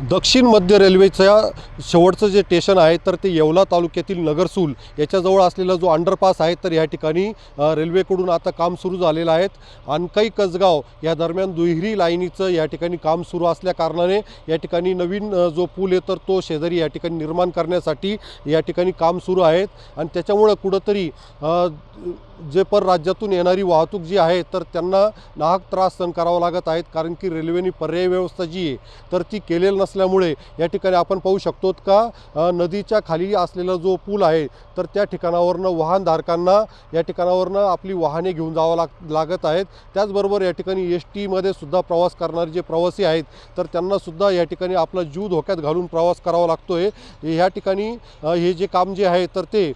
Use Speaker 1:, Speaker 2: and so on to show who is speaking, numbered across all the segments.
Speaker 1: दक्षिण मध्य रेल्वेच्या शेवटचं जे स्टेशन आहे तर ते येवला तालुक्यातील नगरसूल याच्याजवळ असलेला जो अंडरपास आहे तर या ठिकाणी रेल्वेकडून आता काम सुरू झालेलं आहे। अनकाई कसगाव या दरम्यान दुहेरी लाईनीचं या ठिकाणी काम सुरू असल्या कारणाने या ठिकाणी नवीन जो पूल आहे तर तो शेजारी या ठिकाणी निर्माण करण्यासाठी या ठिकाणी काम सुरू आहे आणि त्याच्यामुळे कुठंतरी जे परराज्यातून येणारी वाहतूक जी आहे तर त्यांना नाहक त्रास सहन करावा लागत आहेत, कारण की रेल्वेनी पर्यायी व्यवस्था जी आहे तर ती केलेली नसल्यामुळे या ठिकाणी आपण पाहू शकतो का नदीच्या खाली असलेला जो पूल आहे तर त्या ठिकाणावरनं वाहनधारकांना या ठिकाणावरनं आपली वाहने घेऊन जावं लागत आहेत। त्याचबरोबर या ठिकाणी ST मध्ये सुद्धा प्रवास करणारे जे प्रवासी आहेत तर त्यांना सुद्धा या ठिकाणी आपला जीव धोक्यात घालून प्रवास करावा लागतोय। या ठिकाणी हे जे काम जे आहे तर ते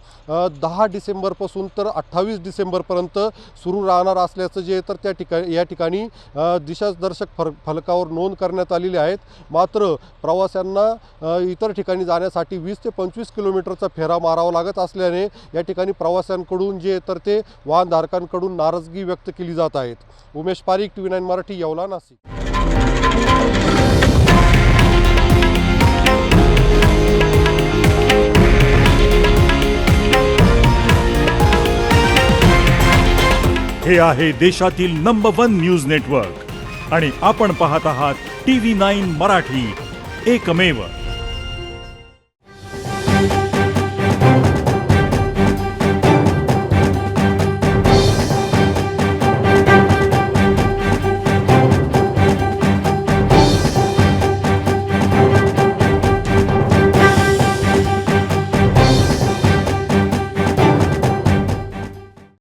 Speaker 1: 10 डिसेंबरपासून तर 28 डिसेंबरपर्यंत सुरू राहणार असल्याचं जे तर त्या या ठिकाणी दिशादर्शक फलकावर नोंद करण्यात आलेली आहेत। मात्र प्रवाशांना इतर ठिकाणी जाण्यासाठी 20 ते 25 किलोमीटरचा फेरा मारावा लागत असल्याने या ठिकाणी प्रवाशांकडून जे तर ते वाहनधारकांकडून नाराजगी व्यक्त केली जात आहेत। उमेश पारीख, TV9 मराठी, येवला, नाशिक।
Speaker 2: हे आहे देशातील नंबर 1 न्यूज नेटवर्क आणि आपण पाहत आहात TV9 मराठी, एकमेव।